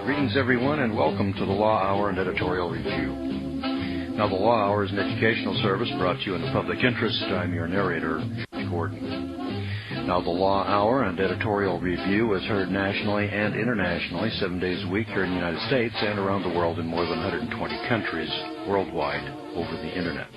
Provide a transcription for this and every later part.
Greetings, everyone, and welcome to the Law Hour and Editorial Review. Now, the Law Hour is an educational service brought to you in the public interest. I'm your narrator, Gordon. Now, the Law Hour and Editorial Review is heard nationally and internationally 7 days a week here in the United States and around the world in more than 120 countries worldwide over the Internet.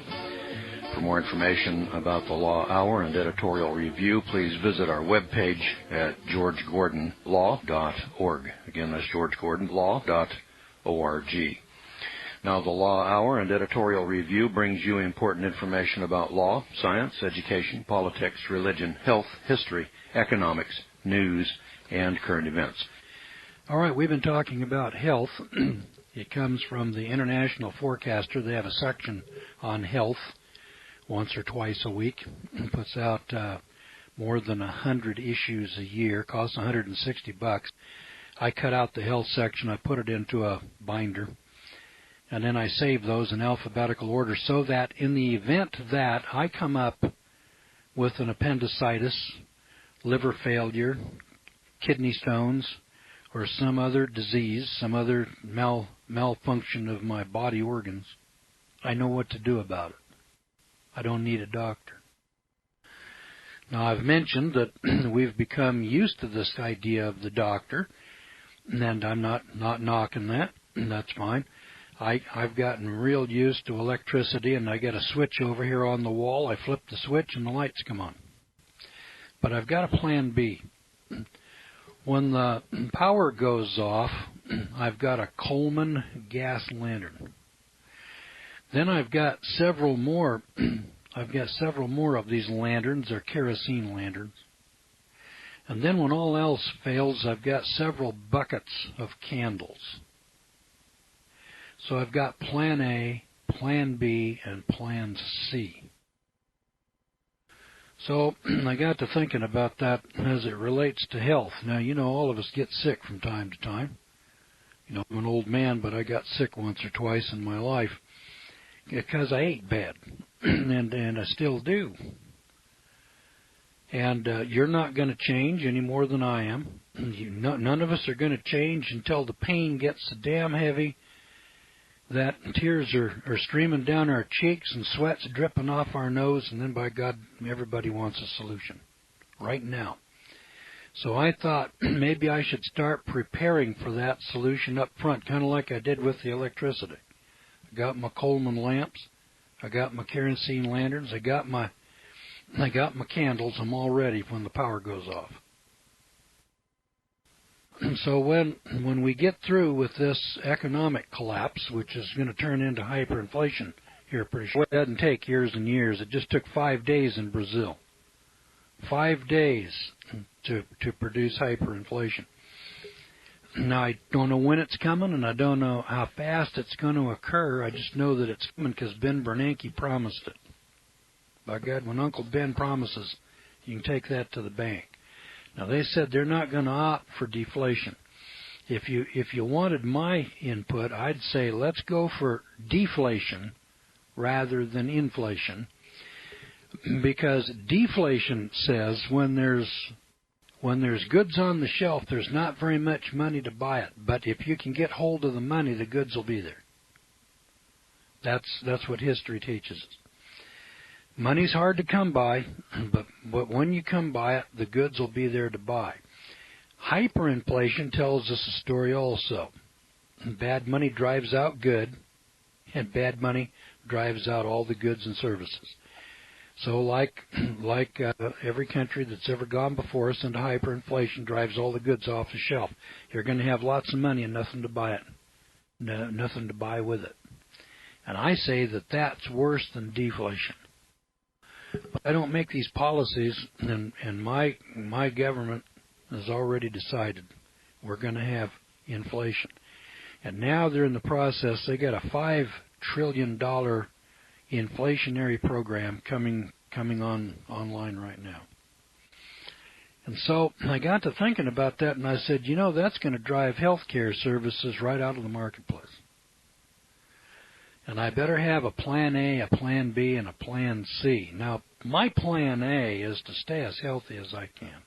For more information about the Law Hour and Editorial Review, please visit our webpage at georgegordonlaw.org. Again, that's georgegordonlaw.org. Now, the Law Hour and Editorial Review brings you important information about law, science, education, politics, religion, health, history, economics, news, and current events. All right, we've been talking about health. It comes from the International Forecaster. They have a section on health once or twice a week. It puts out more than 100 issues a year. Costs $160. I cut out the health section. I put it into a binder. And then I save those in alphabetical order so that in the event that I come up with an appendicitis, liver failure, kidney stones, or some other disease, some other malfunction of my body organs, I know what to do about it. I don't need a doctor. Now, I've mentioned that we've become used to this idea of the doctor, and I'm not knocking that. That's fine. I've gotten real used to electricity, and I get a switch over here on the wall. I flip the switch, and the lights come on. But I've got a plan B. When the power goes off, I've got a Coleman gas lantern. Then I've got several more. Of these lanterns. They're kerosene lanterns. And then when all else fails, I've got several buckets of candles. So I've got Plan A, Plan B, and Plan C. So I got to thinking about that as it relates to health. Now, you know, all of us get sick from time to time. You know, I'm an old man, but I got sick once or twice in my life because I ate bad, and I still do. And you're not going to change any more than I am. None of us are going to change until the pain gets so damn heavy that tears are streaming down our cheeks and sweat's dripping off our nose, and then, by God, everybody wants a solution right now. So I thought maybe I should start preparing for that solution up front, kind of like I did with the electricity. I got my Coleman lamps. I got my kerosene lanterns. I got my candles. I'm all ready when the power goes off. And so when we get through with this economic collapse, which is going to turn into hyperinflation here pretty short, it doesn't take years and years. It just took 5 days in Brazil. 5 days to produce hyperinflation. Now, I don't know when it's coming, and I don't know how fast it's going to occur. I just know that it's coming because Ben Bernanke promised it. By God, when Uncle Ben promises, you can take that to the bank. Now, they said they're not going to opt for deflation. If you wanted my input, I'd say let's go for deflation rather than inflation, because deflation says when there's goods on the shelf, there's not very much money to buy it. But if you can get hold of the money, the goods will be there. That's what history teaches us. Money's hard to come by, but when you come by it, the goods will be there to buy. Hyperinflation tells us a story also. Bad money drives out good, and bad money drives out all the goods and services. So like every country that's ever gone before us into hyperinflation drives all the goods off the shelf. You're going to have lots of money and nothing to buy it, nothing to buy with it. And I say that that's worse than deflation. But I don't make these policies, and my government has already decided we're going to have inflation. And now they're in the process. They got a $5 trillion inflationary program coming online right now. And so I got to thinking about that, and I said, you know, that's going to drive health care services right out of the marketplace. And I better have a Plan A, a Plan B, and a Plan C. Now, my Plan A is to stay as healthy as I can,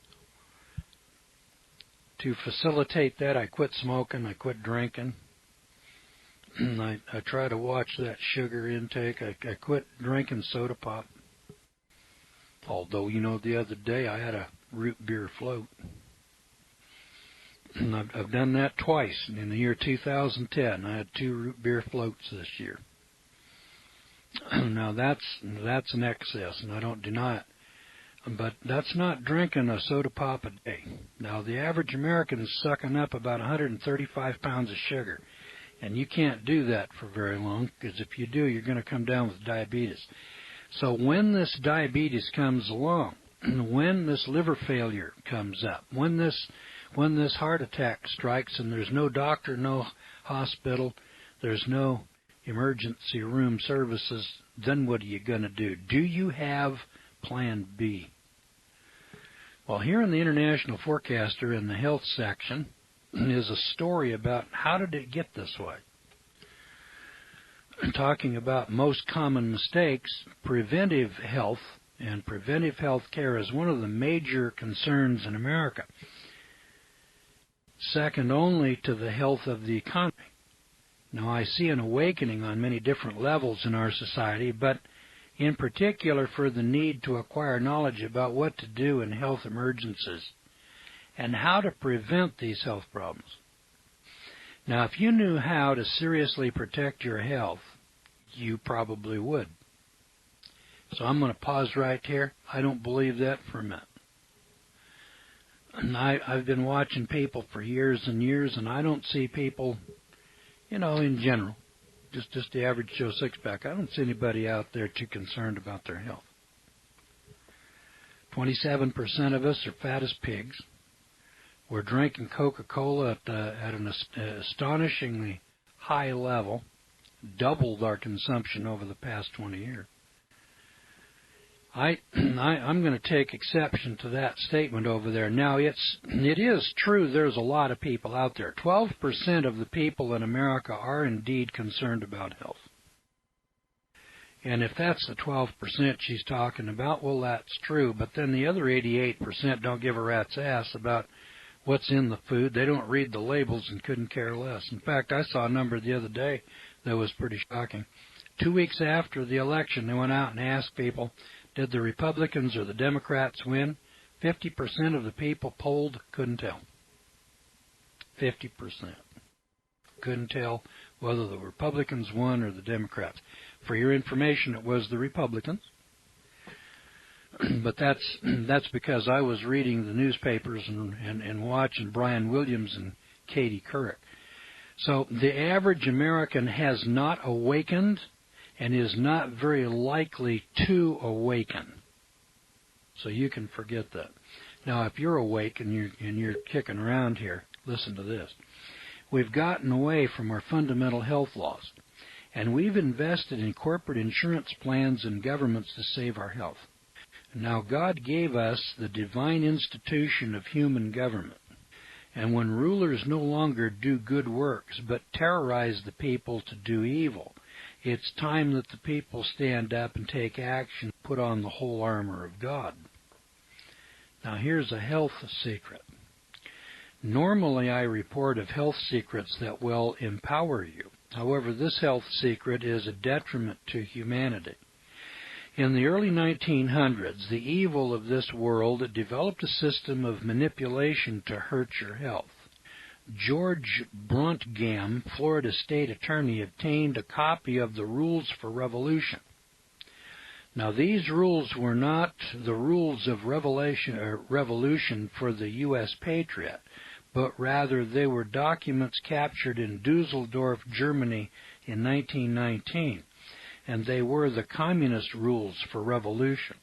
to facilitate that, I quit smoking, I quit drinking. I try to watch that sugar intake. I quit drinking soda pop. Although, the other day I had a root beer float. And I've done that twice. In the year 2010, I had 2 root beer floats this year. Now that's an excess, and I don't deny it. But that's not drinking a soda pop a day. Now, the average American is sucking up about 135 pounds of sugar. And you can't do that for very long, because if you do, you're going to come down with diabetes. So when this diabetes comes along, when this liver failure comes up, when this heart attack strikes and there's no doctor, no hospital, there's no emergency room services, then what are you going to do? Do you have Plan B? Well, here in the International Forecaster in the health section is a story about how did it get this way. Talking about most common mistakes, preventive health and preventive health care is one of the major concerns in America, second only to the health of the economy. Now, I see an awakening on many different levels in our society, but in particular for the need to acquire knowledge about what to do in health emergencies and how to prevent these health problems. Now, if you knew how to seriously protect your health, you probably would. So I'm going to pause right here. I don't believe that for a minute. And I've been watching people for years and years, and I don't see people, in general, just the average Joe Sixpack, I don't see anybody out there too concerned about their health. 27% of us are fat as pigs. We're drinking Coca-Cola at an astonishingly high level, doubled our consumption over the past 20 years. I'm going to take exception to that statement over there. Now, it is true there's a lot of people out there. 12% of the people in America are indeed concerned about health. And if that's the 12% she's talking about, well, that's true. But then the other 88% don't give a rat's ass about what's in the food. They don't read the labels and couldn't care less. In fact, I saw a number the other day that was pretty shocking. 2 weeks after the election, they went out and asked people, did the Republicans or the Democrats win? 50% of the people polled couldn't tell. 50%. Couldn't tell whether the Republicans won or the Democrats. For your information, it was the Republicans. But that's because I was reading the newspapers and watching Brian Williams and Katie Couric. So the average American has not awakened and is not very likely to awaken. So you can forget that. Now, if you're awake and you're kicking around here, listen to this. We've gotten away from our fundamental health laws, and we've invested in corporate insurance plans and governments to save our health. Now, God gave us the divine institution of human government. And when rulers no longer do good works but terrorize the people to do evil, it's time that the people stand up and take action, put on the whole armor of God. Now, here's a health secret. Normally, I report of health secrets that will empower you. However, this health secret is a detriment to humanity. In the early 1900s, the evil of this world developed a system of manipulation to hurt your health. George Bruntgam, Florida state attorney, obtained a copy of the Rules for Revolution. Now, these rules were not the rules of revolution for the U.S. patriot, but rather they were documents captured in Dusseldorf, Germany in 1919. And they were the communist rules for revolution.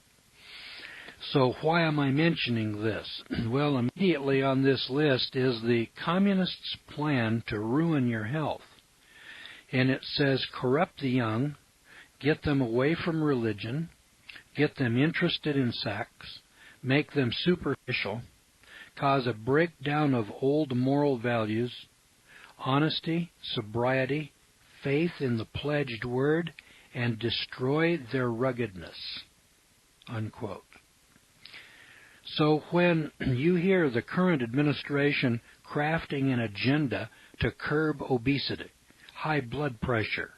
So why am I mentioning this? Well, immediately on this list is the communists' plan to ruin your health. And it says corrupt the young, get them away from religion, get them interested in sex, make them superficial, cause a breakdown of old moral values, honesty, sobriety, faith in the pledged word, and destroy their ruggedness, unquote. So when you hear the current administration crafting an agenda to curb obesity, high blood pressure,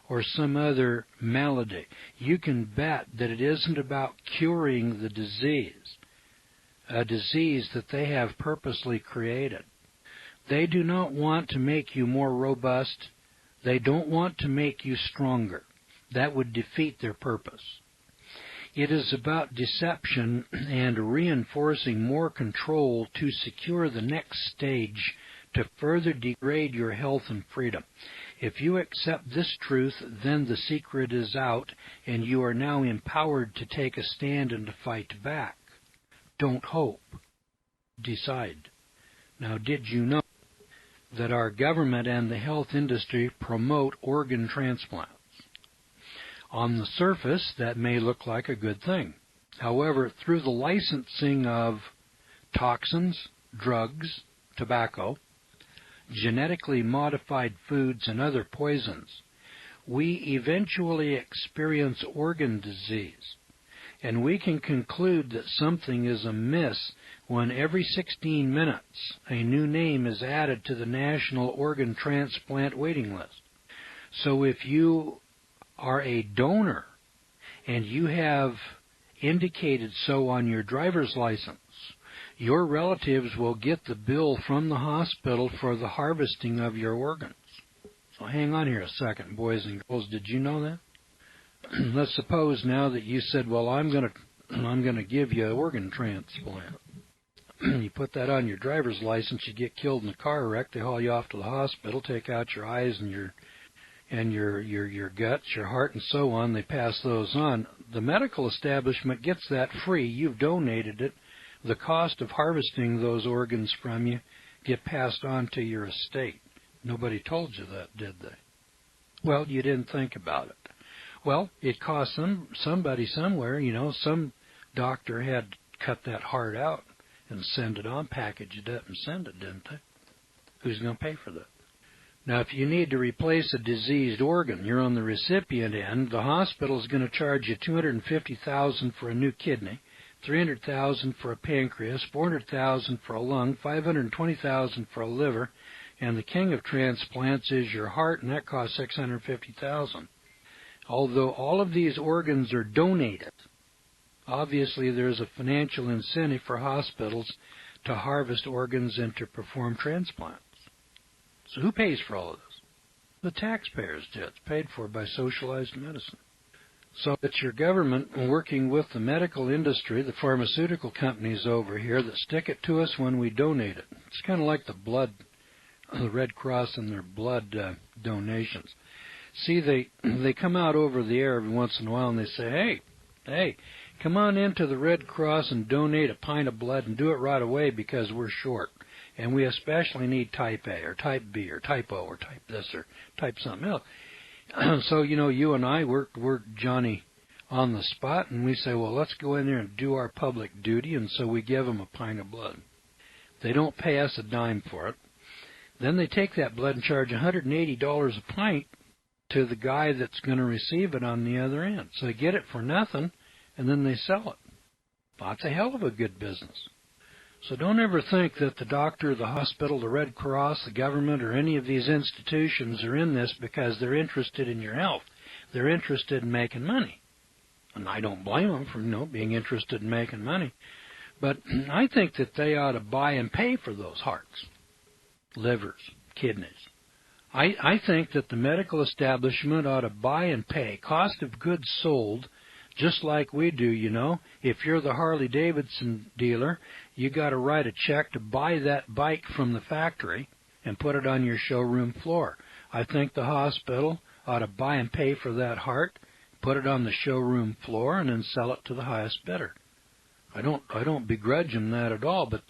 or some other malady, you can bet that it isn't about curing the disease, a disease that they have purposely created. They do not want to make you more robust. They don't want to make you stronger. That would defeat their purpose. It is about deception and reinforcing more control to secure the next stage to further degrade your health and freedom. If you accept this truth, then the secret is out, and you are now empowered to take a stand and to fight back. Don't hope. Decide. Now, did you know that our government and the health industry promote organ transplants? On the surface, that may look like a good thing. However, through the licensing of toxins, drugs, tobacco, genetically modified foods, and other poisons, we eventually experience organ disease. And we can conclude that something is amiss when every 16 minutes a new name is added to the National Organ Transplant waiting list. So if you are a donor and you have indicated so on your driver's license, your relatives will get the bill from the hospital for the harvesting of your organs. So hang on here a second, boys and girls. Did you know that? Let's suppose now that you said, well, I'm going to give you an organ transplant. You put that on your driver's license, you get killed in a car wreck, they haul you off to the hospital, take out your eyes and your guts, your heart, and so on. They pass those on. The medical establishment gets that free. You've donated it. The cost of harvesting those organs from you get passed on to your estate. Nobody told you that, did they? Well, you didn't think about it. Well, it cost somebody somewhere, some doctor had to cut that heart out and send it on, package it up and send it, didn't they? Who's going to pay for that? Now, if you need to replace a diseased organ, you're on the recipient end, the hospital is going to charge you $250,000 for a new kidney, $300,000 for a pancreas, $400,000 for a lung, $520,000 for a liver, and the king of transplants is your heart, and that costs $650,000. Although all of these organs are donated, obviously there's a financial incentive for hospitals to harvest organs and to perform transplants. So who pays for all of this? The taxpayers do. It's paid for by socialized medicine. So it's your government working with the medical industry, the pharmaceutical companies over here, that stick it to us when we donate it. It's kind of like the Red Cross and their blood donations. See, they come out over the air every once in a while and they say, hey, come on into the Red Cross and donate a pint of blood and do it right away because we're short. And we especially need type A or type B or type O or type this or type something else. So, you and I, we're Johnny on the spot, and we say, well, let's go in there and do our public duty, and so we give them a pint of blood. They don't pay us a dime for it. Then they take that blood and charge $180 a pint to the guy that's going to receive it on the other end. So they get it for nothing, and then they sell it. That's a hell of a good business. So don't ever think that the doctor, the hospital, the Red Cross, the government, or any of these institutions are in this because they're interested in your health. They're interested in making money. And I don't blame them for being interested in making money. But I think that they ought to buy and pay for those hearts, livers, kidneys. I think that the medical establishment ought to buy and pay cost of goods sold just like we do, If you're the Harley-Davidson dealer, you got to write a check to buy that bike from the factory and put it on your showroom floor. I think the hospital ought to buy and pay for that heart, put it on the showroom floor, and then sell it to the highest bidder. I don't begrudge them that at all, but,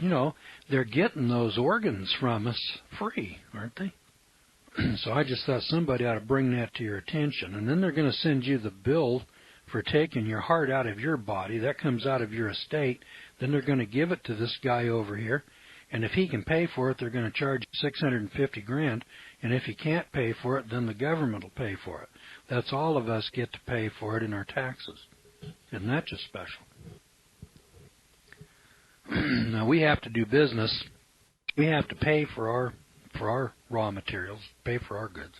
they're getting those organs from us free, aren't they? So I just thought somebody ought to bring that to your attention. And then they're going to send you the bill for taking your heart out of your body. That comes out of your estate. Then they're going to give it to this guy over here. And if he can pay for it, they're going to charge $650,000. And if he can't pay for it, then the government will pay for it. That's all of us get to pay for it in our taxes. Isn't that just special? Now we have to do business. We have to pay for our raw materials, pay for our goods,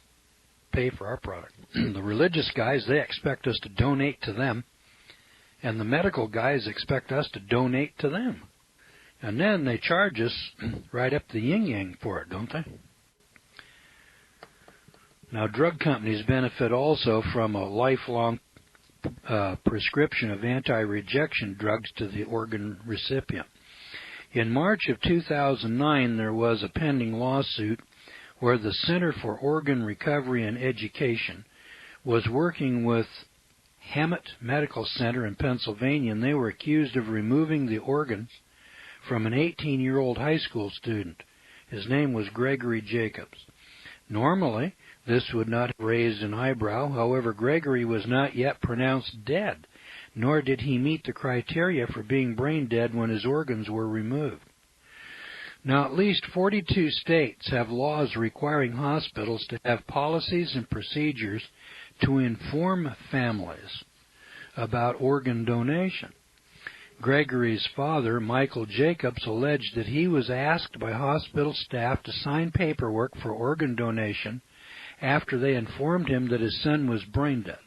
pay for our product. The religious guys, they expect us to donate to them, and the medical guys expect us to donate to them. And then they charge us right up the yin-yang for it, don't they? Now, drug companies benefit also from a lifelong prescription of anti-rejection drugs to the organ recipient. In March of 2009, there was a pending lawsuit where the Center for Organ Recovery and Education was working with Hemet Medical Center in Pennsylvania, and they were accused of removing the organs from an 18-year-old high school student. His name was Gregory Jacobs. Normally, this would not have raised an eyebrow. However, Gregory was not yet pronounced dead, nor did he meet the criteria for being brain dead when his organs were removed. Now, at least 42 states have laws requiring hospitals to have policies and procedures to inform families about organ donation. Gregory's father, Michael Jacobs, alleged that he was asked by hospital staff to sign paperwork for organ donation after they informed him that his son was brain dead.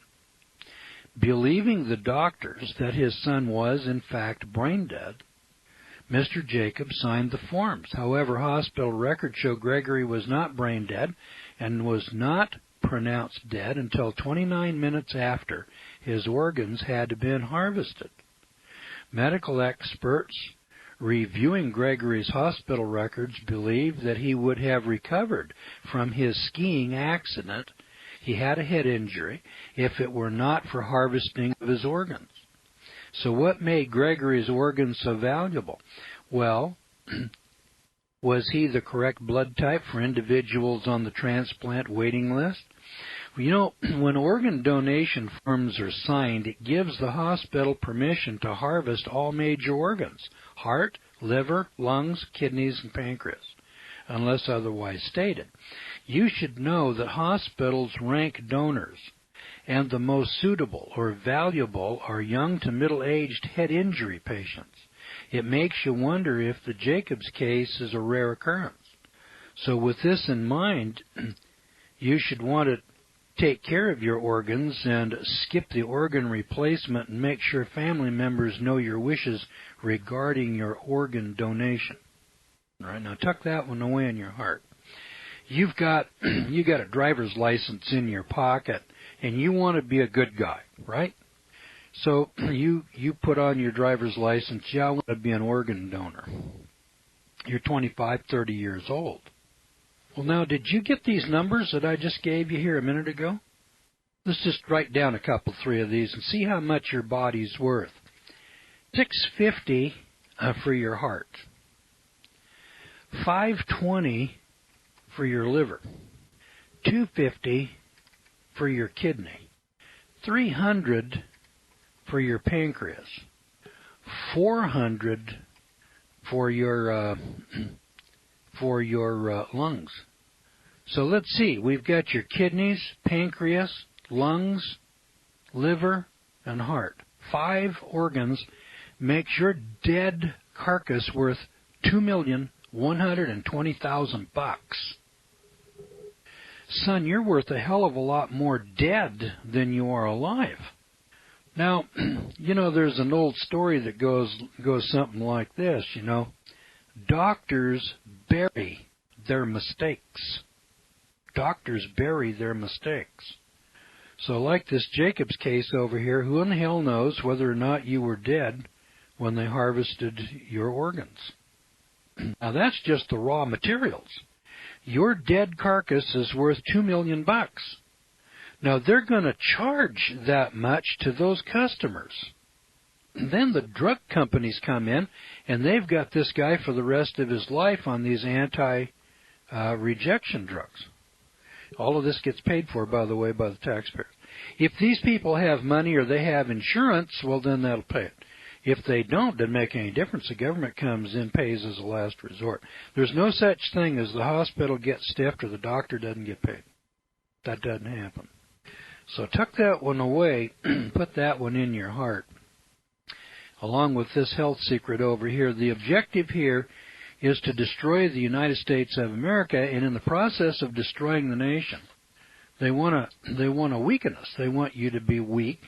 Believing the doctors that his son was, in fact, brain dead, Mr. Jacobs signed the forms. However, hospital records show Gregory was not brain dead and was not pronounced dead until 29 minutes after his organs had been harvested. Medical experts reviewing Gregory's hospital records believe that he would have recovered from his skiing accident. He had a head injury if it were not for harvesting of his organs. So what made Gregory's organs so valuable? Well, was he the correct blood type for individuals on the transplant waiting list? You know, when organ donation forms are signed, it gives the hospital permission to harvest all major organs: heart, liver, lungs, kidneys, and pancreas, unless otherwise stated. You should know that hospitals rank donors, and the most suitable or valuable are young to middle-aged head injury patients. It makes you wonder if the Jacobs case is a rare occurrence. So with this in mind, you should want to take care of your organs and skip the organ replacement and make sure family members know your wishes regarding your organ donation. All right, now tuck that one away in your heart. You got a driver's license in your pocket, and you want to be a good guy, right? So you put on your driver's license, I want to be an organ donor. You're 25, 30 years old. Well, now, did you get these numbers that I just gave you here a minute ago? Let's just write down a couple, three of these and see how much your body's worth. $650 for your heart. $520 for your liver. $250 for your kidney. $300 for your pancreas. $400 for your lungs. So let's see. We've got your kidneys, pancreas, lungs, liver, and heart. 5 organs makes your dead carcass worth $2,120,000. Son, you're worth a hell of a lot more dead than you are alive. Now, you know, there's an old story that goes something like this, you know. Doctors bury their mistakes. Doctors bury their mistakes. So like this Jacobs case over here, who in the hell knows whether or not you were dead when they harvested your organs? Now that's just the raw materials. Your dead carcass is worth $2 million. Now they're going to charge that much to those customers. Then the drug companies come in, and they've got this guy for the rest of his life on these anti-rejection drugs. All of this gets paid for, by the way, by the taxpayer. If these people have money or they have insurance, well, then that'll pay it. If they don't, it doesn't make any difference. The government comes in, pays as a last resort. There's no such thing as the hospital gets stiffed or the doctor doesn't get paid. That doesn't happen. So tuck that one away, put that one in your heart. along with this health secret over here. The objective here is to destroy the United States of America, and in the process of destroying the nation, they want to weaken us. They want you to be weak.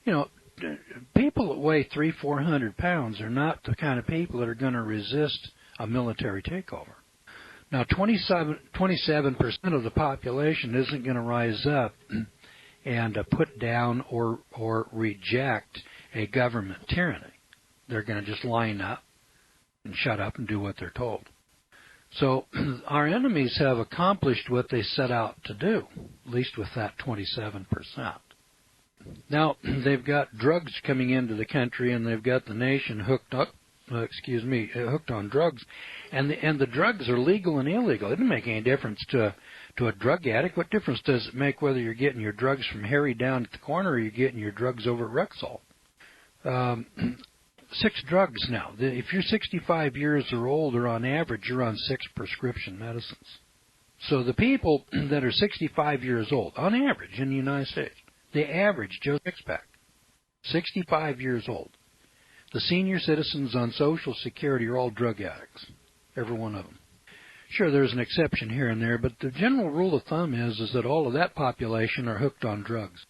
You know, people that weigh 300-400 pounds are not the kind of people that are going to resist a military takeover. Now, 27% of the population isn't going to rise up and put down or reject a government tyranny. They're going to just line up and shut up and do what they're told. So our enemies have accomplished what they set out to do, at least with that 27%. Now, they've got drugs coming into the country, and they've got the nation hooked on drugs, and the drugs are legal and illegal. It doesn't make any difference to a drug addict. What difference does it make whether you're getting your drugs from Harry down at the corner or you're getting your drugs over at Rexall? 6 drugs now. If you're 65 years or older, on average, you're on 6 prescription medicines. So the people that are 65 years old, on average in the United States, the average Joe Sixpack, 65 years old. The senior citizens on Social Security are all drug addicts, every one of them. Sure, there's an exception here and there, but the general rule of thumb is that all of that population are hooked on drugs.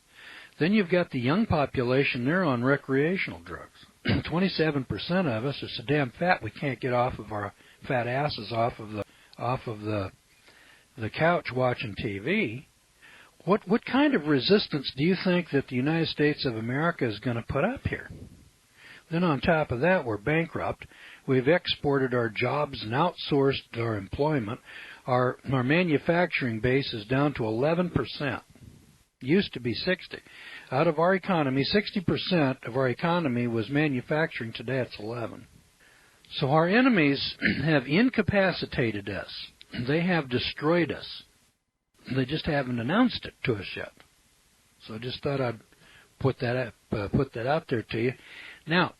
Then you've got the young population, they're on recreational drugs. 27% of us are so damn fat we can't get off of our fat asses off of the couch watching TV. What kind of resistance do you think that the United States of America is going to put up here? Then on top of that, we're bankrupt. We've exported our jobs and outsourced our employment. Our manufacturing base is down to 11%. Used to be 60. Out of our economy, 60% of our economy was manufacturing. Today it's 11. So our enemies have incapacitated us. They have destroyed us. They just haven't announced it to us yet. So I just thought I'd put that out there to you. Now,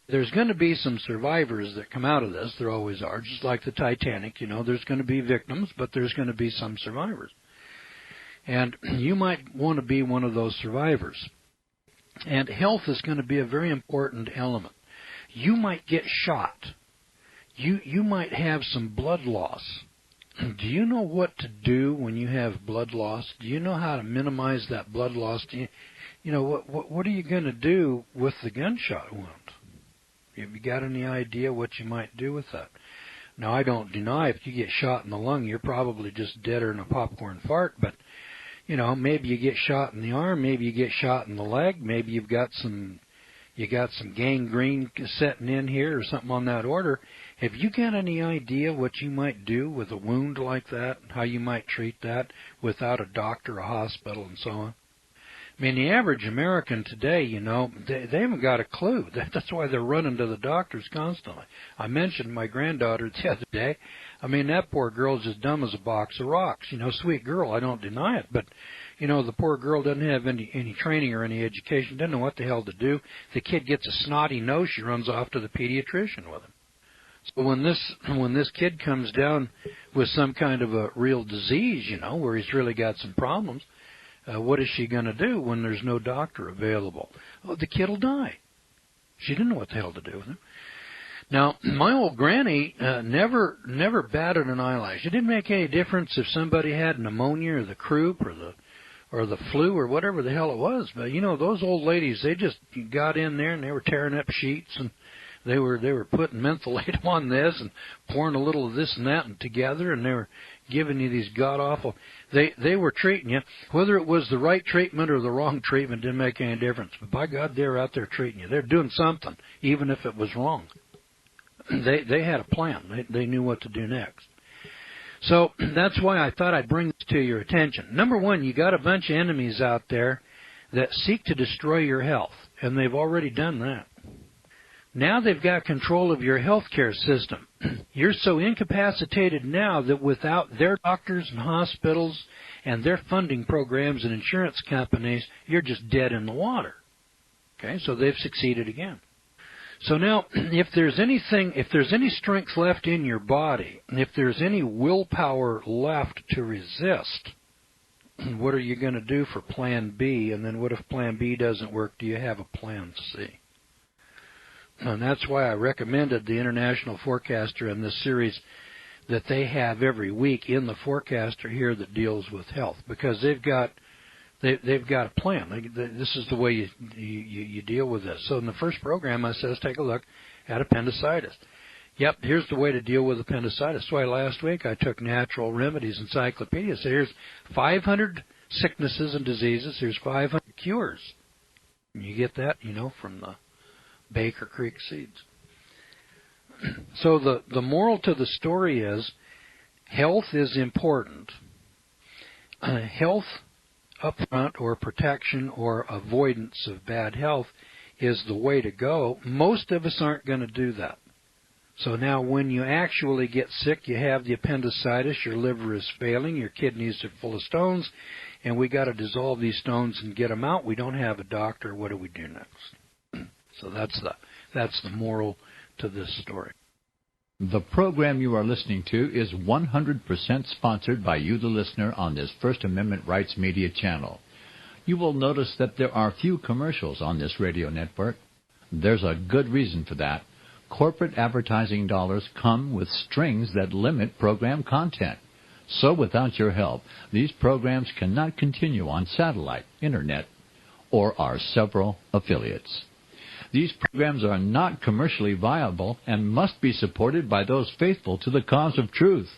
there's going to be some survivors that come out of this. There always are, just like the Titanic. You know, there's going to be victims, but there's going to be some survivors. And you might want to be one of those survivors. And health is going to be a very important element. You might get shot. You might have some blood loss. Do you know what to do when you have blood loss? Do you know how to minimize that blood loss? You know, what are you going to do with the gunshot wound? Have you got any idea what you might do with that? Now, I don't deny if you get shot in the lung, you're probably just deader than a popcorn fart, but, you know, maybe you get shot in the arm, maybe you get shot in the leg, maybe you got some gangrene setting in here or something on that order. Have you got any idea what you might do with a wound like that, how you might treat that without a doctor, a hospital, and so on? I mean, the average American today, you know, they haven't got a clue. That's why they're running to the doctors constantly. I mentioned my granddaughter the other day. I mean, that poor girl's as dumb as a box of rocks. You know, sweet girl, I don't deny it. But, you know, the poor girl doesn't have any training or any education, doesn't know what the hell to do. The kid gets a snotty nose, she runs off to the pediatrician with him. So when this kid comes down with some kind of a real disease, you know, where he's really got some problems, what is she going to do when there's no doctor available? Oh, the kid will die. She didn't know what the hell to do with him. Now, my old granny never batted an eyelash. It didn't make any difference if somebody had pneumonia or the croup or the flu or whatever the hell it was. But, you know, those old ladies, they just got in there and they were tearing up sheets and they were putting mentholatum on this and pouring a little of this and that and together, and they were giving you these god-awful. They were treating you. Whether it was the right treatment or the wrong treatment didn't make any difference. But by God, they were out there treating you. They're doing something, even if it was wrong. They had a plan. They knew what to do next. So that's why I thought I'd bring this to your attention. Number one, you got a bunch of enemies out there that seek to destroy your health, and they've already done that. Now they've got control of your health care system. You're so incapacitated now that without their doctors and hospitals and their funding programs and insurance companies, you're just dead in the water. Okay, so they've succeeded again. So now, if there's any strength left in your body, if there's any willpower left to resist, what are you going to do for Plan B? And then what if Plan B doesn't work? Do you have a Plan C? And that's why I recommended the International Forecaster in this series that they have every week in the Forecaster here that deals with health, because they've got a plan. This is the way you deal with this. So in the first program, I says, take a look at appendicitis. Yep, here's the way to deal with appendicitis. That's why last week I took Natural Remedies Encyclopedia. So here's 500 sicknesses and diseases. Here's 500 cures. And you get that, from the Baker Creek seeds. So the moral to the story is health is important. Health up front, or protection or avoidance of bad health, is the way to go. Most of us aren't going to do that. So now when you actually get sick, you have the appendicitis, your liver is failing, your kidneys are full of stones, and we got to dissolve these stones and get them out. We don't have a doctor. What do we do next? So that's the moral to this story. The program you are listening to is 100% sponsored by you, the listener, on this First Amendment Rights Media channel. You will notice that there are few commercials on this radio network. There's a good reason for that. Corporate advertising dollars come with strings that limit program content. So without your help, these programs cannot continue on satellite, internet, or our several affiliates. These programs are not commercially viable and must be supported by those faithful to the cause of truth.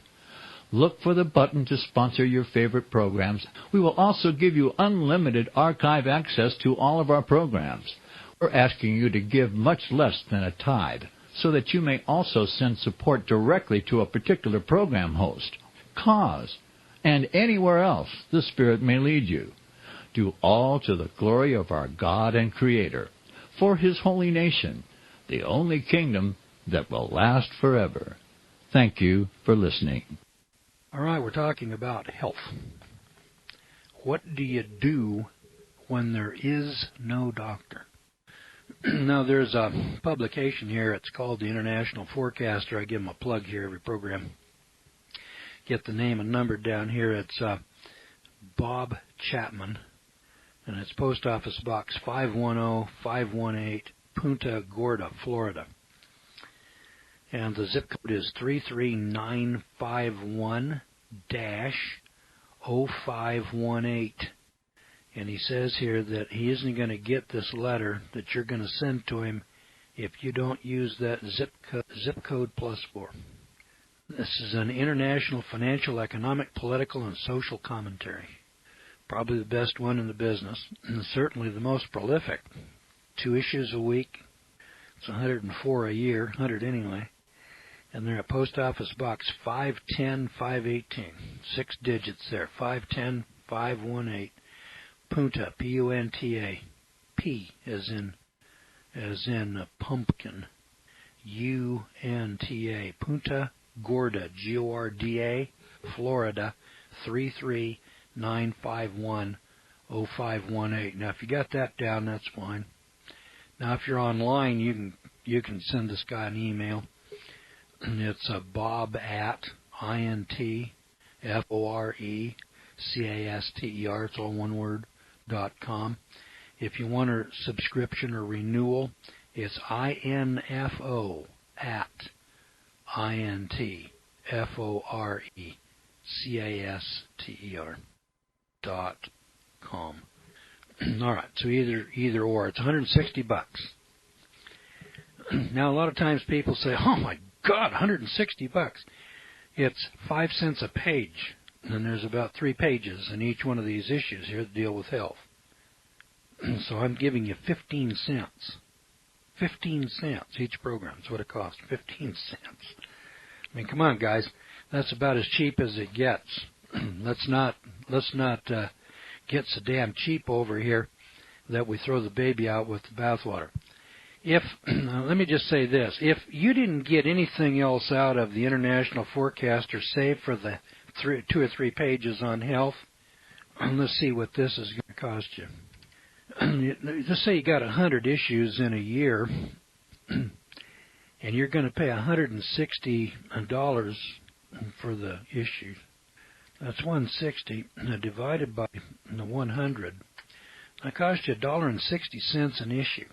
Look for the button to sponsor your favorite programs. We will also give you unlimited archive access to all of our programs. We're asking you to give much less than a tithe, so that you may also send support directly to a particular program host, cause, and anywhere else the Spirit may lead you. Do all to the glory of our God and Creator, for His holy nation, the only kingdom that will last forever. Thank you for listening. All right, we're talking about health. What do you do when there is no doctor? Now, there's a publication here. It's called the International Forecaster. I give them a plug here every program. Get the name and number down here. It's Bob Chapman, and it's Post Office Box 510518, Punta Gorda, Florida. And the zip code is 33951-0518. And he says here that he isn't going to get this letter that you're going to send to him if you don't use that zip code +4. This is an international financial, economic, political, and social commentary. Probably the best one in the business, and certainly the most prolific. 2 issues a week. It's 104 a year, 100 anyway. And they're at Post Office Box 510518. 6 digits there, 510518. Punta, P-U-N-T-A. P as in pumpkin. U-N-T-A. Punta Gorda, G-O-R-D-A, Florida, 33951-0518. Now, if you got that down, that's fine. Now, if you're online, you can send this guy an email. It's bob at INTFORECASTER, it's all one word, .com. If you want a subscription or renewal, it's INFO at INTFORECASTER.com. All right, so either or. It's $160. Now, a lot of times people say, "Oh my God, $160." It's 5 cents a page, and there's about 3 pages in each one of these issues here that deal with health. So I'm giving you 15 cents. 15 cents each program is what it costs. 15 cents. I mean, come on, guys. That's about as cheap as it gets. Let's not get so damn cheap over here that we throw the baby out with the bathwater. Let me just say this. If you didn't get anything else out of the International Forecaster save for the 2 or 3 pages on health, let's see what this is going to cost you. Let's say you got 100 issues in a year, and you're going to pay $160 for the issue. That's $160 divided by the 100. That costs you $1.60 an issue.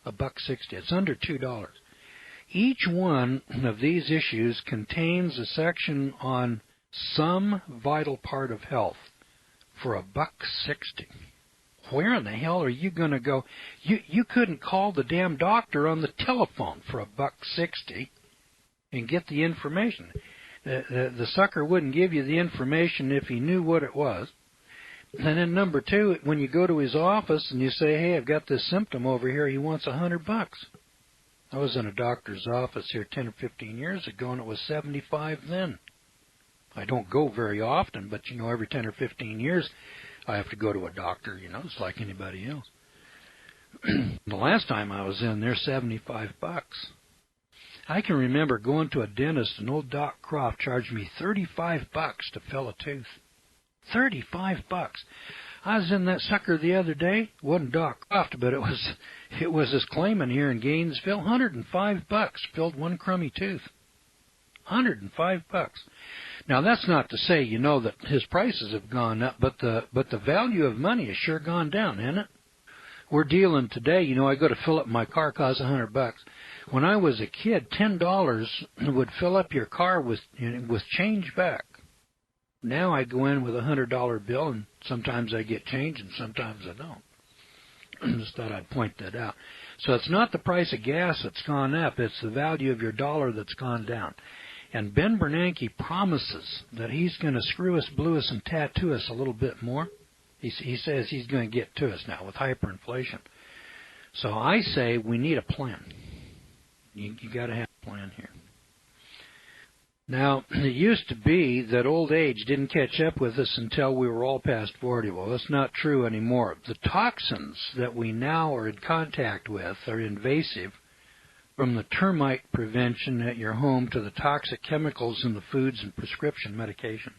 $1.60. It's under $2. Each one of these issues contains a section on some vital part of health for $1.60. Where in the hell are you going to go? You couldn't call the damn doctor on the telephone for $1.60 and get the information. The sucker wouldn't give you the information if he knew what it was. And then number two, when you go to his office and you say, hey, I've got this symptom over here, he wants $100. I was in a doctor's office here 10 or 15 years ago, and it was $75 then. I don't go very often, but, every 10 or 15 years I have to go to a doctor, it's like anybody else. The last time I was in there, $75. I can remember going to a dentist, and old Doc Croft charged me $35 to fill a tooth. $35. I was in that sucker the other day. It wasn't Doc Croft, but it was his claimant here in Gainesville. $105 filled one crummy tooth. $105. Now that's not to say that his prices have gone up, but the value of money has sure gone down, hasn't it? We're dealing today. I go to fill up my car, costs $100. When I was a kid, $10 would fill up your car with change back. Now I go in with a $100 bill, and sometimes I get change, and sometimes I don't. Just thought I'd point that out. So it's not the price of gas that's gone up; it's the value of your dollar that's gone down. And Ben Bernanke promises that he's going to screw us, blue us, and tattoo us a little bit more. He says he's going to get to us now with hyperinflation. So I say we need a plan. You got to have a plan here. Now, it used to be that old age didn't catch up with us until we were all past 40. Well, that's not true anymore. The toxins that we now are in contact with are invasive, from the termite prevention at your home to the toxic chemicals in the foods and prescription medications.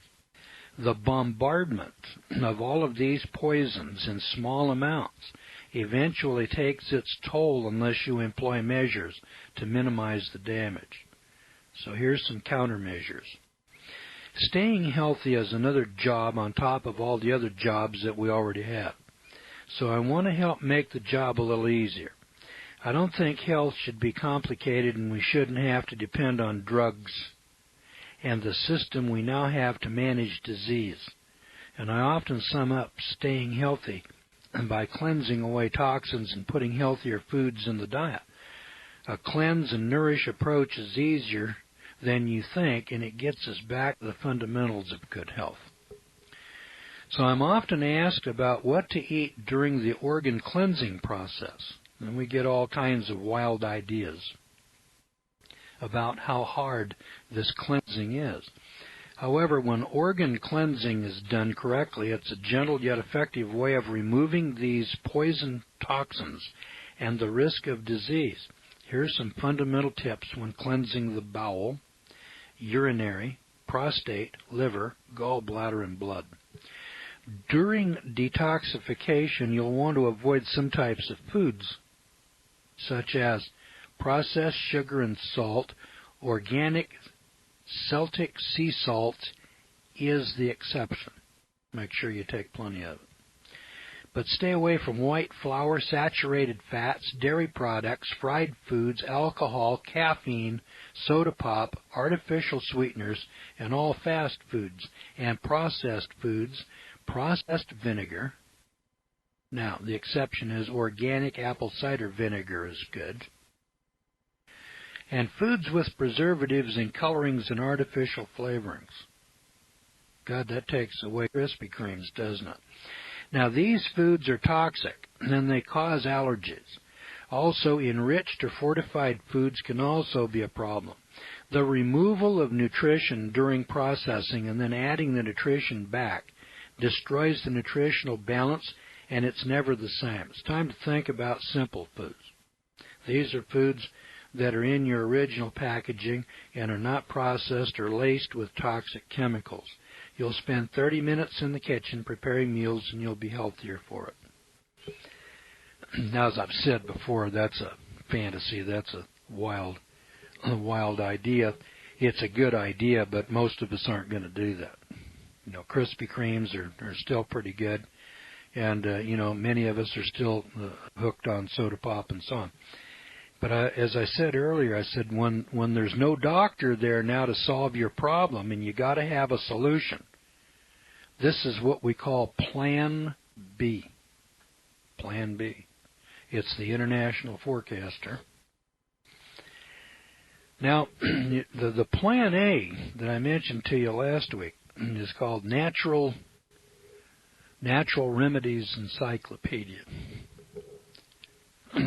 The bombardment of all of these poisons in small amounts eventually takes its toll unless you employ measures to minimize the damage. So here's some countermeasures. Staying healthy is another job on top of all the other jobs that we already have. So I want to help make the job a little easier. I don't think health should be complicated, and we shouldn't have to depend on drugs and the system we now have to manage disease. And I often sum up staying healthy by cleansing away toxins and putting healthier foods in the diet. A cleanse and nourish approach is easier than you think, and it gets us back to the fundamentals of good health. So I'm often asked about what to eat during the organ cleansing process, and we get all kinds of wild ideas about how hard this cleansing is. However, when organ cleansing is done correctly, it's a gentle yet effective way of removing these poison toxins and the risk of disease. Here's some fundamental tips when cleansing the bowel, urinary, prostate, liver, gallbladder, and blood. During detoxification, you'll want to avoid some types of foods, such as processed sugar and salt. Organic Celtic sea salt is the exception. Make sure you take plenty of it. But stay away from white flour, saturated fats, dairy products, fried foods, alcohol, caffeine, soda pop, artificial sweeteners, and all fast foods, and processed foods, processed vinegar. Now, the exception is organic apple cider vinegar is good. And foods with preservatives and colorings and artificial flavorings. God, that takes away Krispy Kremes, doesn't it? Now, these foods are toxic, and they cause allergies. Also, enriched or fortified foods can also be a problem. The removal of nutrition during processing and then adding the nutrition back destroys the nutritional balance, and it's never the same. It's time to think about simple foods. These are foods that are in your original packaging and are not processed or laced with toxic chemicals. You'll spend 30 minutes in the kitchen preparing meals, and you'll be healthier for it. Now, as I've said before, that's a fantasy. That's a wild idea. It's a good idea, but most of us aren't going to do that. Krispy Kremes are still pretty good, and many of us are still hooked on soda pop and so on. But as I said earlier, I said when there's no doctor there now to solve your problem and you got to have a solution, this is what we call Plan B. Plan B. It's the international forecaster. Now, the Plan A that I mentioned to you last week is called Natural Remedies Encyclopedia.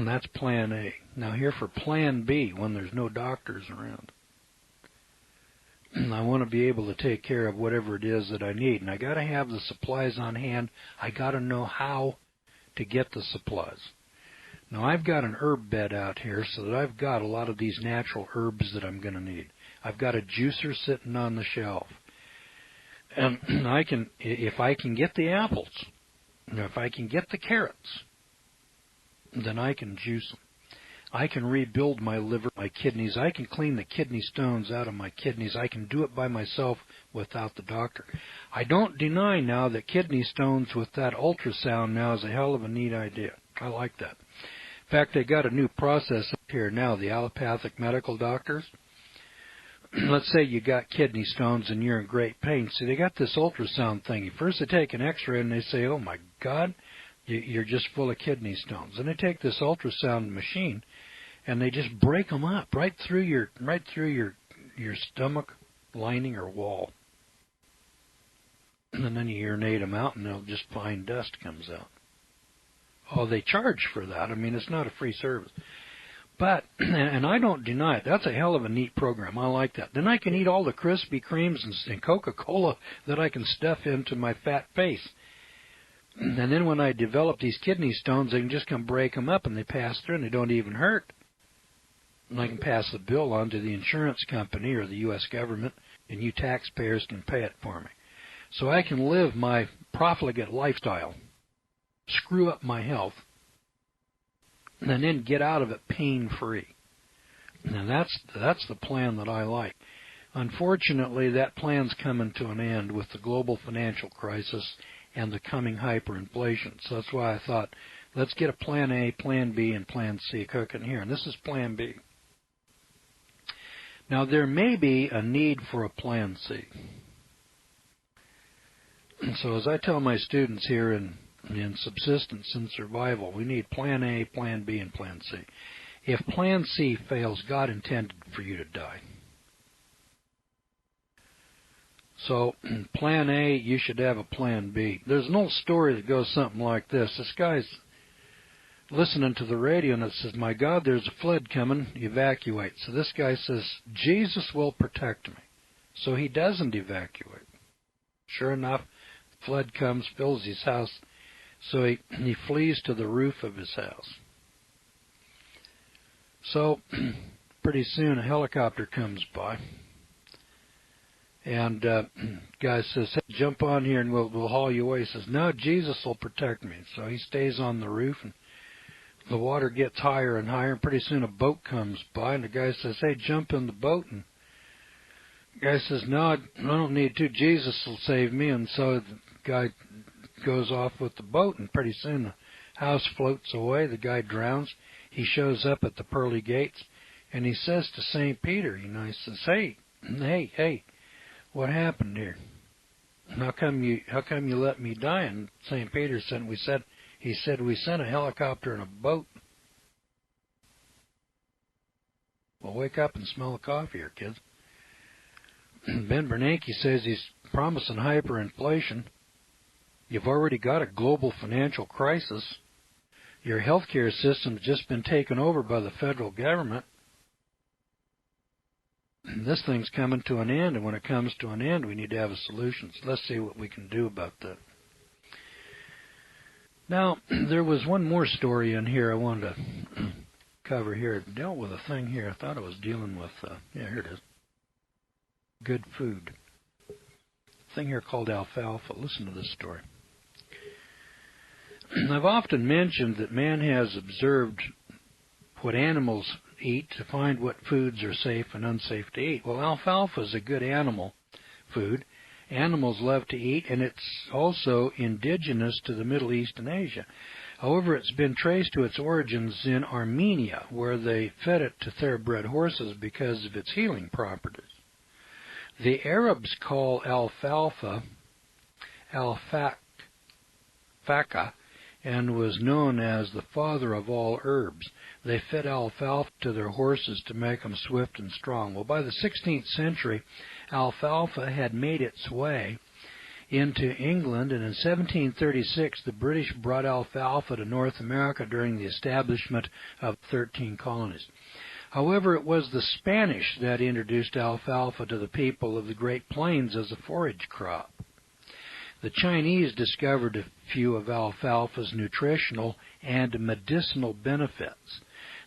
That's Plan A. Now here for Plan B, when there's no doctors around. I want to be able to take care of whatever it is that I need. And I got to have the supplies on hand. I got to know how to get the supplies. Now I've got an herb bed out here so that I've got a lot of these natural herbs that I'm going to need. I've got a juicer sitting on the shelf. And if I can get the apples, if I can get the carrots, then I can juice them. I can rebuild my liver, my kidneys. I can clean the kidney stones out of my kidneys. I can do it by myself without the doctor. I don't deny now that kidney stones with that ultrasound now is a hell of a neat idea. I like that. In fact, they got a new process up here now, the allopathic medical doctors. Let's say you got kidney stones and you're in great pain. See, they got this ultrasound thingy. First they take an x-ray and they say, oh my God, you're just full of kidney stones. And they take this ultrasound machine and they just break them up right through your stomach lining or wall. And then you urinate them out and they'll just fine dust comes out. Oh, they charge for that. I mean, it's not a free service. But, and I don't deny it, that's a hell of a neat program. I like that. Then I can eat all the Krispy Kremes and Coca-Cola that I can stuff into my fat face. And then when I develop these kidney stones, I can just come break them up and they pass through and they don't even hurt. And I can pass the bill on to the insurance company or the U.S. government, and you taxpayers can pay it for me. So I can live my profligate lifestyle, screw up my health, and then get out of it pain-free. Now that's the plan that I like. Unfortunately, that plan's coming to an end with the global financial crisis and the coming hyperinflation. So that's why I thought, let's get a Plan A, Plan B, and Plan C cooking here. And this is Plan B. Now, there may be a need for a Plan C. So as I tell my students here in subsistence and survival, we need Plan A, Plan B, and Plan C. If Plan C fails, God intended for you to die. So, Plan A, you should have a Plan B. There's an old story that goes something like this. This guy's listening to the radio and it says, my God, there's a flood coming, evacuate. So this guy says, Jesus will protect me. So he doesn't evacuate. Sure enough, the flood comes, fills his house. So he flees to the roof of his house. So pretty soon a helicopter comes by. And guy says, hey, jump on here and we'll haul you away. He says, no, Jesus will protect me. So he stays on the roof and the water gets higher and higher. And pretty soon a boat comes by and the guy says, hey, jump in the boat. And the guy says, no, I don't need to. Jesus will save me. And so the guy goes off with the boat and pretty soon the house floats away. The guy drowns. He shows up at the pearly gates and he says to St. Peter, he says, hey, what happened here? How come you let me die? And St. Peter said, we sent a helicopter and a boat. Well, wake up and smell the coffee here, kids. Ben Bernanke says he's promising hyperinflation. You've already got a global financial crisis. Your healthcare system's just been taken over by the federal government. This thing's coming to an end, and when it comes to an end, we need to have a solution. So let's see what we can do about that. Now, there was one more story in here I wanted to cover here. It dealt with a thing here. I thought I was dealing with, here it is. Good food. A thing here called alfalfa. Listen to this story. I've often mentioned that man has observed what animals eat to find what foods are safe and unsafe to eat. Well, alfalfa is a good animal food. Animals love to eat, and it's also indigenous to the Middle East and Asia. However, it's been traced to its origins in Armenia, where they fed it to thoroughbred horses because of its healing properties. The Arabs call alfalfa al-fakka, and was known as the father of all herbs. They fed alfalfa to their horses to make them swift and strong. Well, by the 16th century, alfalfa had made its way into England, and in 1736 the British brought alfalfa to North America during the establishment of 13 colonies. However, it was the Spanish that introduced alfalfa to the people of the Great Plains as a forage crop. The Chinese discovered a few of alfalfa's nutritional and medicinal benefits.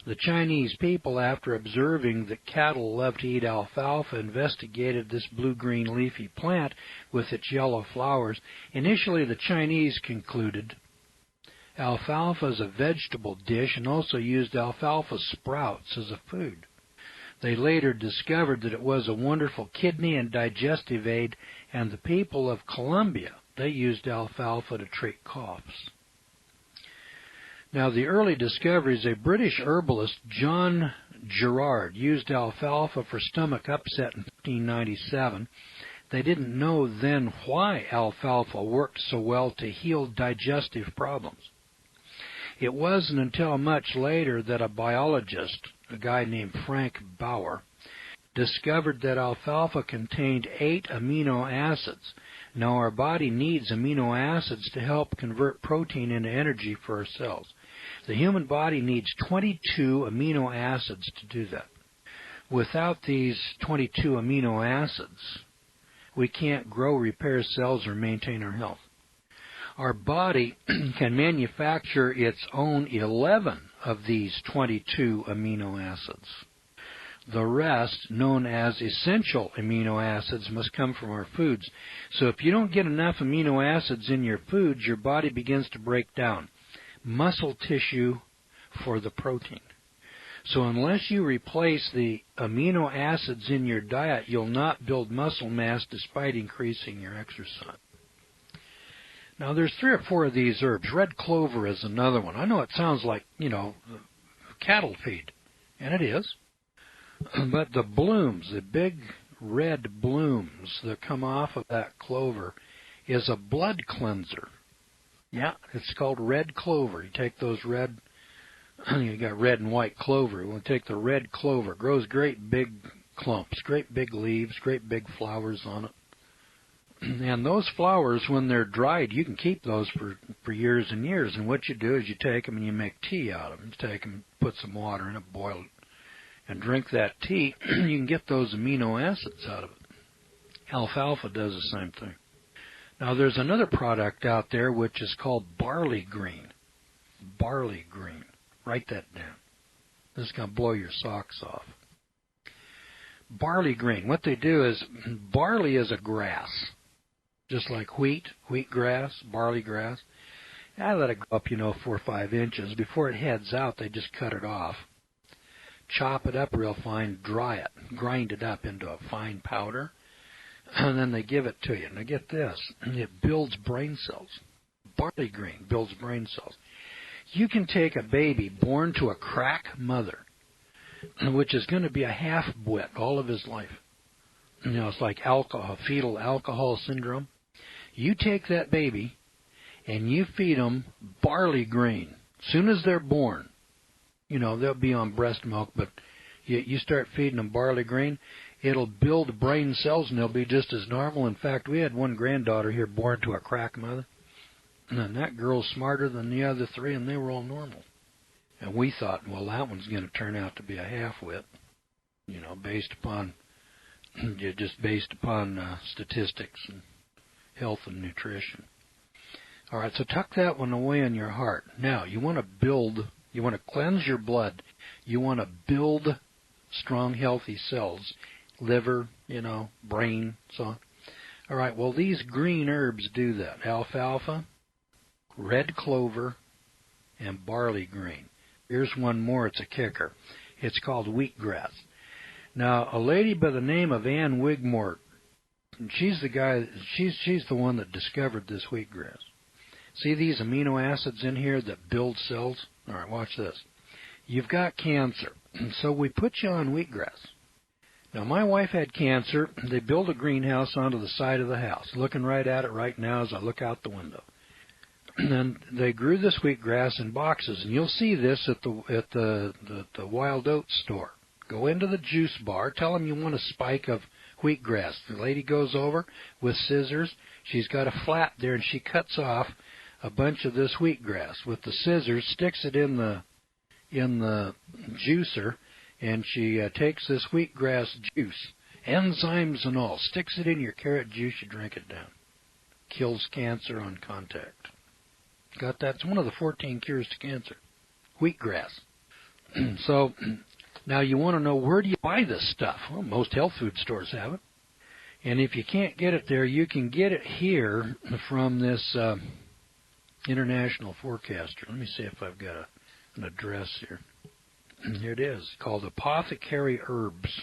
The Chinese people, after observing that cattle love to eat alfalfa, investigated this blue-green leafy plant with its yellow flowers. Initially, the Chinese concluded alfalfa as a vegetable dish and also used alfalfa sprouts as a food. They later discovered that it was a wonderful kidney and digestive aid, and the people of Colombia, they used alfalfa to treat coughs. Now, the early discoveries, a British herbalist, John Gerard, used alfalfa for stomach upset in 1597. They didn't know then why alfalfa worked so well to heal digestive problems. It wasn't until much later that a biologist, a guy named Frank Bauer, discovered that alfalfa contained 8 amino acids. Now, our body needs amino acids to help convert protein into energy for our cells. The human body needs 22 amino acids to do that. Without these 22 amino acids, we can't grow, repair cells, or maintain our health. Our body can manufacture its own 11 of these 22 amino acids. The rest, known as essential amino acids, must come from our foods. So if you don't get enough amino acids in your foods, your body begins to break down muscle tissue for the protein. So unless you replace the amino acids in your diet, you'll not build muscle mass despite increasing your exercise. Now, there's 3 or 4 of these herbs. Red clover is another one. I know it sounds like, cattle feed, and it is. But the blooms, the big red blooms that come off of that clover, is a blood cleanser. Yeah, it's called red clover. You take those you got red and white clover. We'll take the red clover. It grows great big clumps, great big leaves, great big flowers on it. And those flowers, when they're dried, you can keep those for years and years. And what you do is you take them and you make tea out of them. You take them, put some water in it, boil it, and drink that tea. You can get those amino acids out of it. Alfalfa does the same thing. Now, there's another product out there which is called barley green. Barley green. Write that down. This is going to blow your socks off. Barley green. What they do is, barley is a grass, just like wheat grass, barley grass. I let it go up, 4 or 5 inches. Before it heads out, they just cut it off. Chop it up real fine, dry it, grind it up into a fine powder, and then they give it to you. Now get this, it builds brain cells. Barley green builds brain cells. You can take a baby born to a crack mother, which is going to be a half-wit all of his life. It's like fetal alcohol syndrome. You take that baby and you feed them barley green. As soon as they're born, they'll be on breast milk, but you start feeding them barley green, it'll build brain cells and they'll be just as normal. In fact, we had one granddaughter here born to a crack mother, and that girl's smarter than the other 3, and they were all normal. And we thought, well, that one's going to turn out to be a half-wit, based upon statistics and health and nutrition. All right, so tuck that one away in your heart. Now, you want to cleanse your blood. You want to build strong, healthy cells, liver, brain, so on. All right, well, these green herbs do that. Alfalfa, red clover, and barley green. Here's one more. It's a kicker. It's called wheatgrass. Now, a lady by the name of Ann Wigmore, she's the one that discovered this wheatgrass. See these amino acids in here that build cells? All right, watch this. You've got cancer, so we put you on wheatgrass. Now, my wife had cancer. They built a greenhouse onto the side of the house, looking right at it right now as I look out the window. And they grew this wheatgrass in boxes, and you'll see this at the Wild Oats store. Go into the juice bar, tell them you want a spike of wheatgrass. The lady goes over with scissors. She's got a flat there, and she cuts off a bunch of this wheatgrass with the scissors, sticks it in the juicer, and she takes this wheatgrass juice, enzymes and all, sticks it in your carrot juice, you drink it down. Kills cancer on contact. Got that? It's one of the 14 cures to cancer. Wheatgrass. So, now you want to know, where do you buy this stuff? Well, most health food stores have it. And if you can't get it there, you can get it here from this international forecaster. Let me see if I've got an address here. Here it is, called Apothecary Herbs.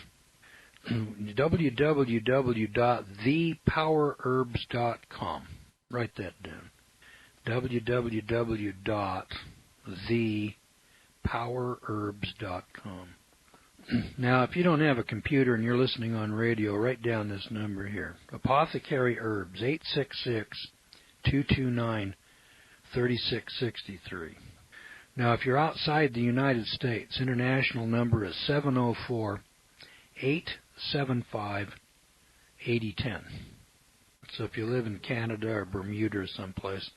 www.thepowerherbs.com. Write that down. www.thepowerherbs.com. Now, if you don't have a computer and you're listening on radio, write down this number here. Apothecary Herbs, 866-229-3663. Now, if you're outside the United States, international number is 704-875-8010. So if you live in Canada or Bermuda or someplace,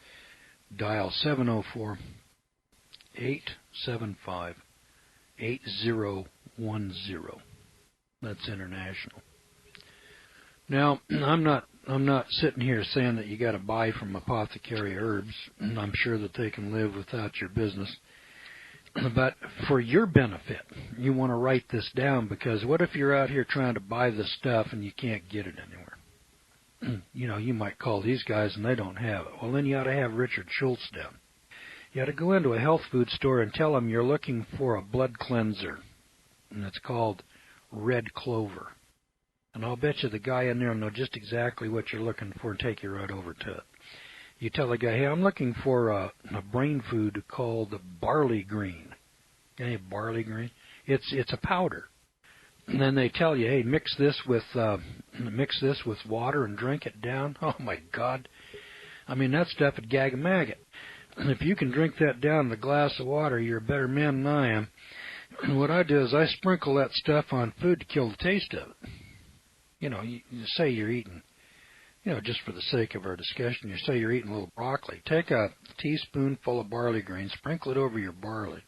dial 704-875-8010. That's international. Now, I'm not sitting here saying that you got to buy from Apothecary Herbs. I'm sure that they can live without your business. But for your benefit, you want to write this down, because what if you're out here trying to buy this stuff and you can't get it anywhere? You know, you might call these guys and they don't have it. Well, then you ought to have Richard Schultz down. You ought to go into a health food store and tell them you're looking for a blood cleanser, and it's called Red Clover. And I'll bet you the guy in there will know just exactly what you're looking for and take you right over to it. You tell the guy, hey, I'm looking for a brain food called barley green. Any barley green? It's a powder. And then they tell you, hey, mix this with water and drink it down. Oh my God! I mean, that stuff would gag a maggot. And if you can drink that down in a glass of water, you're a better man than I am. And what I do is I sprinkle that stuff on food to kill the taste of it. You know, you say you're eating, you know, just for the sake of our discussion, you say you're eating a little broccoli. Take a teaspoonful of barley grain, sprinkle it over your barley.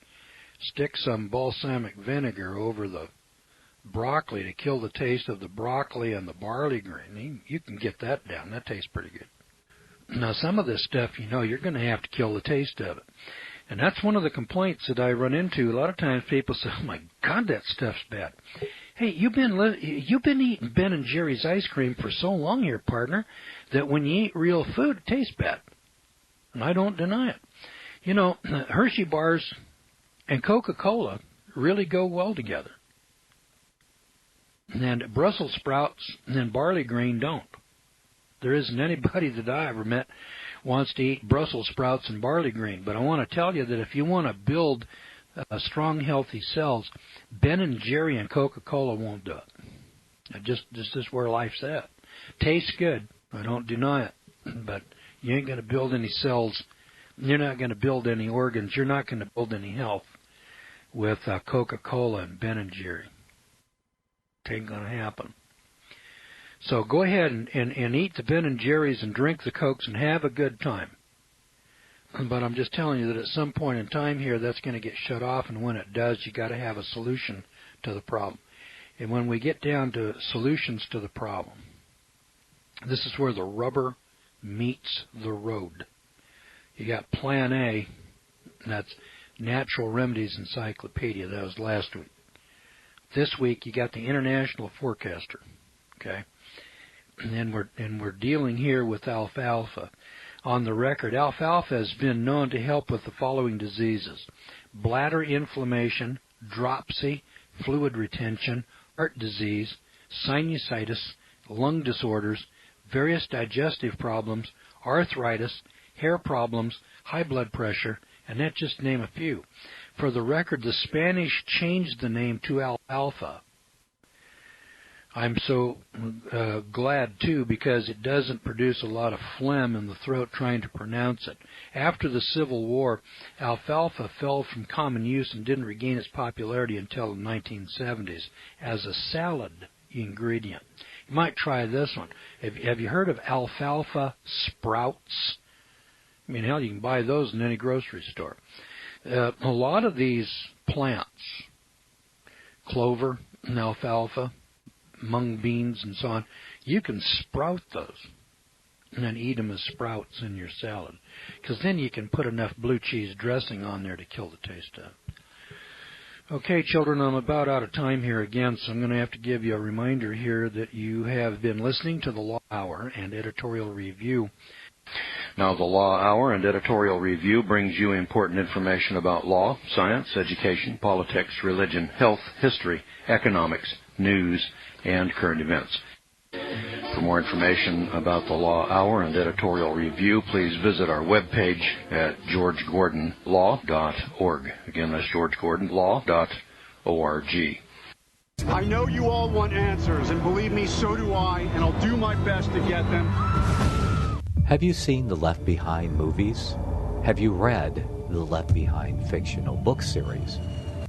Stick some balsamic vinegar over the broccoli to kill the taste of the broccoli and the barley grain. You can get that down. That tastes pretty good. Now, some of this stuff, you know, you're going to have to kill the taste of it. And that's one of the complaints that I run into. A lot of times people say, oh, my God, that stuff's bad. Hey, you've been eating Ben and Jerry's ice cream for so long here, partner, that when you eat real food, it tastes bad. And I don't deny it. You know, Hershey bars and Coca-Cola really go well together. And Brussels sprouts and barley grain don't. There isn't anybody that I ever met wants to eat Brussels sprouts and barley grain. But I want to tell you that if you want to build strong, healthy cells, Ben and Jerry and Coca-Cola won't do it. This is where life's at. Tastes good. I don't deny it. But you ain't going to build any cells. You're not going to build any organs. You're not going to build any health with Coca-Cola and Ben and Jerry. It ain't going to happen. So go ahead and eat the Ben and Jerry's and drink the Cokes and have a good time. But I'm just telling you that at some point in time here, that's going to get shut off, and when it does, you got to have a solution to the problem. And when we get down to solutions to the problem, this is where the rubber meets the road. You got Plan A, and that's Natural Remedies Encyclopedia. That was last week. This week, you got the International Forecaster. Okay. And we're dealing here with alfalfa. On the record, alfalfa has been known to help with the following diseases: bladder inflammation, dropsy, fluid retention, heart disease, sinusitis, lung disorders, various digestive problems, arthritis, hair problems, high blood pressure, and that's just to name a few. For the record, the Spanish changed the name to alfalfa. I'm so glad, too, because it doesn't produce a lot of phlegm in the throat trying to pronounce it. After the Civil War, alfalfa fell from common use and didn't regain its popularity until the 1970s as a salad ingredient. You might try this one. Have you heard of alfalfa sprouts? I mean, hell, you can buy those in any grocery store. A lot of these plants, clover and alfalfa, mung beans and so on, you can sprout those and then eat them as sprouts in your salad, because then you can put enough blue cheese dressing on there to kill the taste of it. Okay, children, I'm about out of time here again, so I'm going to have to give you a reminder here that you have been listening to the Law Hour and Editorial Review. Now, the Law Hour and Editorial Review brings you important information about law, science, education, politics, religion, health, history, economics, news, and current events. For more information about the Law Hour and Editorial Review, please visit our webpage at georgegordonlaw.org. Again, that's georgegordonlaw.org. I know you all want answers, and believe me, so do I, and I'll do my best to get them. Have you seen the Left Behind movies? Have you read the Left Behind fictional book series?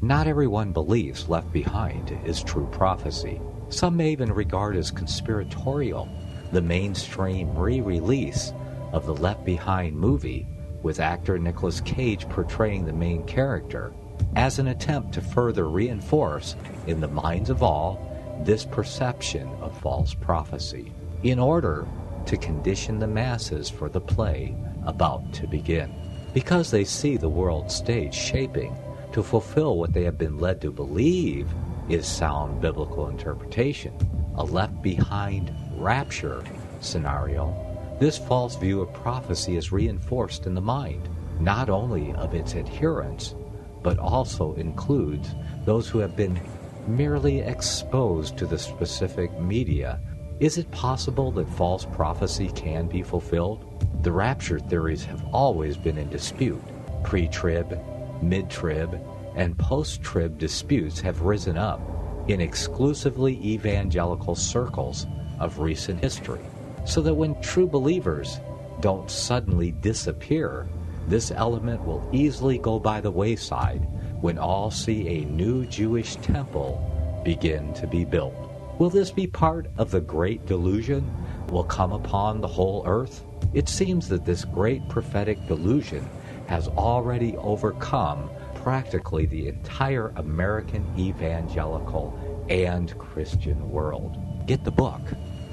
Not everyone believes Left Behind is true prophecy. Some may even regard as conspiratorial the mainstream re-release of the Left Behind movie with actor Nicolas Cage portraying the main character as an attempt to further reinforce in the minds of all this perception of false prophecy in order to condition the masses for the play about to begin. Because they see the world stage shaping to fulfill what they have been led to believe is sound biblical interpretation, a left-behind rapture scenario, this false view of prophecy is reinforced in the mind, not only of its adherents, but also includes those who have been merely exposed to the specific media. Is it possible that false prophecy can be fulfilled? The rapture theories have always been in dispute. Pre-trib, mid-trib, and post-trib disputes have risen up in exclusively evangelical circles of recent history, so that when true believers don't suddenly disappear, this element will easily go by the wayside when all see a new Jewish temple begin to be built. Will this be part of the great delusion that will come upon the whole earth? It seems that this great prophetic delusion has already overcome practically the entire American evangelical and Christian world. Get the book,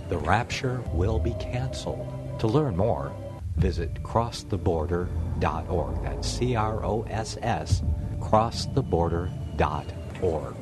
The Rapture Will Be Canceled. To learn more, visit crosstheborder.org. That's CROSS, crosstheborder.org.